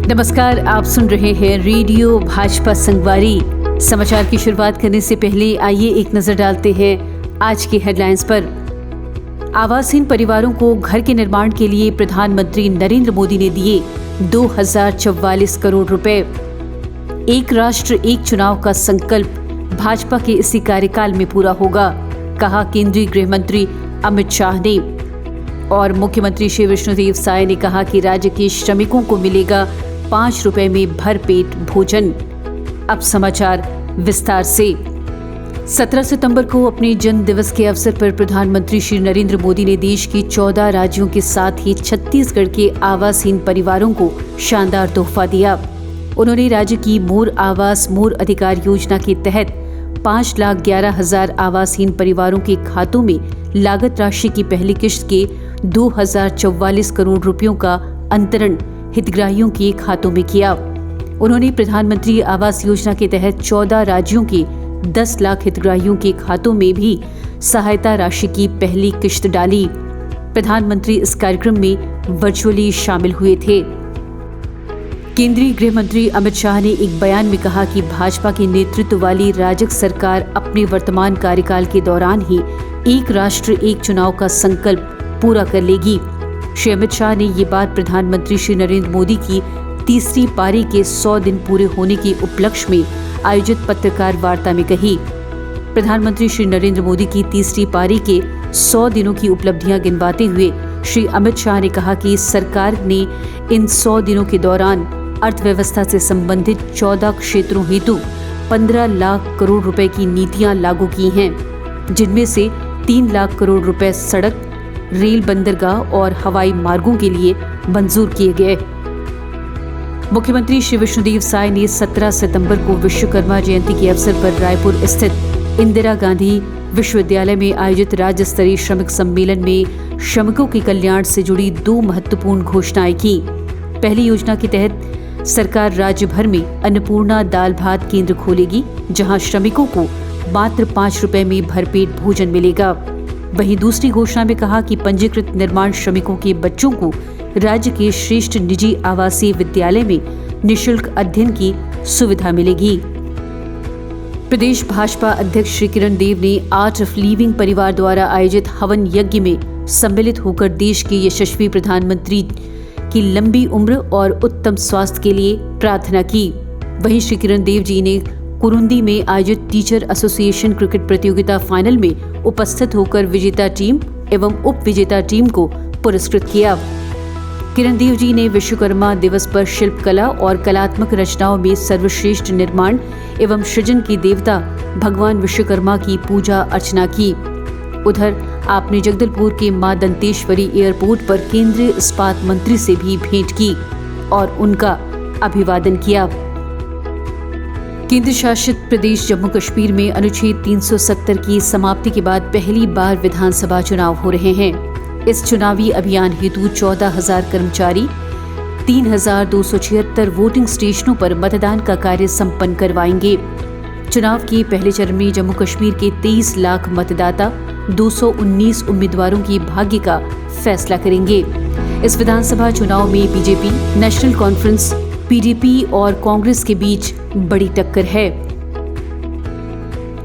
नमस्कार, आप सुन रहे हैं रेडियो भाजपा संगवारी। समाचार की शुरुआत करने से पहले आइए एक नजर डालते हैं आज की हेडलाइंस पर। आवासहीन परिवारों को घर के निर्माण के लिए प्रधानमंत्री नरेंद्र मोदी ने दिए 2044 करोड़ रुपए। एक राष्ट्र एक चुनाव का संकल्प भाजपा के इसी कार्यकाल में पूरा होगा, कहा केंद्रीय गृह मंत्री अमित शाह ने। और मुख्यमंत्री श्री विष्णुदेव साय ने कहा कि राज्य के श्रमिकों को मिलेगा 5 रुपए में भरपेट भोजन। अब समाचार विस्तार से। 17 सितंबर को अपने जन्म दिवस के अवसर पर प्रधानमंत्री श्री नरेंद्र मोदी ने देश के 14 राज्यों के साथ ही छत्तीसगढ़ के आवासहीन परिवारों को शानदार तोहफा दिया। उन्होंने राज्य की मोर आवास मोर अधिकार योजना के तहत 5,11,000 आवासहीन परिवारों के खातों में लागत राशि की पहली किश्त के 2044 करोड़ रुपयों का अंतरण हितग्राहियों के खातों में किया। उन्होंने प्रधानमंत्री आवास योजना के तहत 14 राज्यों के 10 लाख हितग्राहियों के खातों में भी सहायता राशि की पहली किश्त डाली। प्रधानमंत्री इस कार्यक्रम में वर्चुअली शामिल हुए थे। केंद्रीय गृह मंत्री अमित शाह ने एक बयान में कहा कि भाजपा के नेतृत्व वाली राजग सरकार अपने वर्तमान कार्यकाल के दौरान ही एक राष्ट्र एक चुनाव का संकल्प पूरा कर लेगी। श्री अमित शाह ने ये बात प्रधानमंत्री श्री नरेंद्र मोदी की तीसरी पारी के 100 दिन पूरे होने के उपलक्ष्य में आयोजित पत्रकार वार्ता में कही। प्रधानमंत्री श्री नरेंद्र मोदी की तीसरी पारी के 100 दिनों की उपलब्धियां गिनवाते हुए श्री अमित शाह ने कहा कि सरकार ने इन 100 दिनों के दौरान अर्थव्यवस्था से संबंधित 14 क्षेत्रों हेतु 15 लाख करोड़ रुपए की नीतियां लागू की हैं, जिनमें से 3 लाख करोड़ रुपए सड़क, रेल, बंदरगाह और हवाई मार्गों के लिए मंजूर किए गए। मुख्यमंत्री श्री विष्णुदेव साय ने 17 सितंबर को विश्वकर्मा जयंती के अवसर पर रायपुर स्थित इंदिरा गांधी विश्वविद्यालय में आयोजित राज्य स्तरीय श्रमिक सम्मेलन में श्रमिकों के कल्याण से जुड़ी 2 महत्वपूर्ण घोषणाएं की। पहली योजना के तहत सरकार राज्य भर में अन्नपूर्णा दाल भात केंद्र खोलेगी, जहां श्रमिकों को मात्र 5 रुपए में भरपेट भोजन मिलेगा। वहीं दूसरी घोषणा में कहा कि पंजीकृत निर्माण श्रमिकों के बच्चों को राज्य के श्रेष्ठ निजी आवासीय विद्यालय में निःशुल्क अध्ययन की सुविधा मिलेगी। प्रदेश भाजपा अध्यक्ष श्री किरण देव ने आर्ट ऑफ लिविंग परिवार द्वारा आयोजित हवन यज्ञ में सम्मिलित होकर देश के यशस्वी प्रधानमंत्री की लंबी उम्र और उत्तम स्वास्थ्य के लिए प्रार्थना की। वहीं श्री किरण देव जी ने कुरुंदी में आयोजित टीचर एसोसिएशन क्रिकेट प्रतियोगिता फाइनल में उपस्थित होकर विजेता टीम एवं उप विजेता टीम को पुरस्कृत किया। किरण देव जी ने विश्वकर्मा दिवस पर शिल्प कला और कलात्मक रचनाओं में सर्वश्रेष्ठ निर्माण एवं सृजन के देवता भगवान विश्वकर्मा की पूजा अर्चना की। उधर आपने जगदलपुर के मां दंतेश्वरी एयरपोर्ट पर केंद्रीय इस्पात मंत्री से भी भेंट की और उनका अभिवादन किया। केंद्र शासित प्रदेश जम्मू कश्मीर में अनुच्छेद 370 की समाप्ति के बाद पहली बार विधानसभा चुनाव हो रहे हैं। इस चुनावी अभियान हेतु 14,000 कर्मचारी 3,276 वोटिंग स्टेशनों पर मतदान का कार्य संपन्न करवाएंगे। चुनाव के पहले चरण में जम्मू कश्मीर के 23 लाख मतदाता 219 उम्मीदवारों के भाग्य का फैसला करेंगे। इस विधानसभा चुनाव में बीजेपी, नेशनल कॉन्फ्रेंस, पीडीपी और कांग्रेस के बीच बड़ी टक्कर है।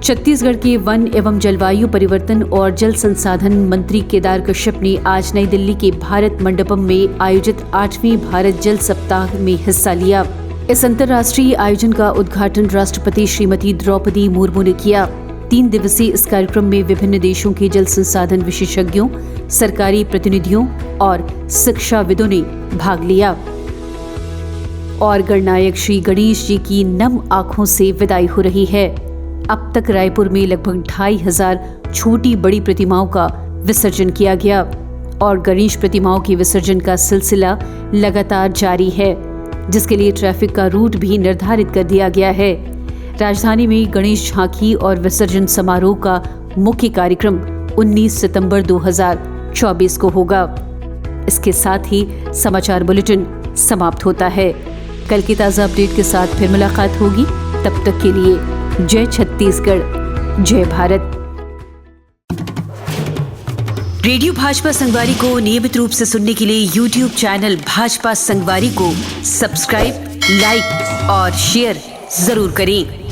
छत्तीसगढ़ के वन एवं जलवायु परिवर्तन और जल संसाधन मंत्री केदार कश्यप ने आज नई दिल्ली के भारत मंडपम में आयोजित 8वें भारत जल सप्ताह में हिस्सा लिया। इस अंतर्राष्ट्रीय आयोजन का उद्घाटन राष्ट्रपति श्रीमती द्रौपदी मुर्मू ने किया। 3 दिवसीय इस कार्यक्रम में विभिन्न देशों के जल संसाधन विशेषज्ञों, सरकारी प्रतिनिधियों और शिक्षाविदों ने भाग लिया। और गणनायक श्री गणेश जी की नम आंखों से विदाई हो रही है। अब तक रायपुर में लगभग 2,500 छोटी बड़ी प्रतिमाओं का विसर्जन किया गया और गणेश प्रतिमाओं के विसर्जन का सिलसिला लगातार जारी है, जिसके लिए ट्रैफिक का रूट भी निर्धारित कर दिया गया है। राजधानी में गणेश झांकी और विसर्जन समारोह का मुख्य कार्यक्रम 19 सितंबर 2024 को होगा। इसके साथ ही समाचार बुलेटिन समाप्त होता है। कल की ताज़ा अपडेट के साथ फिर मुलाकात होगी। तब तक के लिए जय छत्तीसगढ़, जय भारत। रेडियो भाजपा संगवारी को नियमित रूप से सुनने के लिए YouTube चैनल भाजपा संगवारी को सब्सक्राइब, लाइक और शेयर जरूर करें।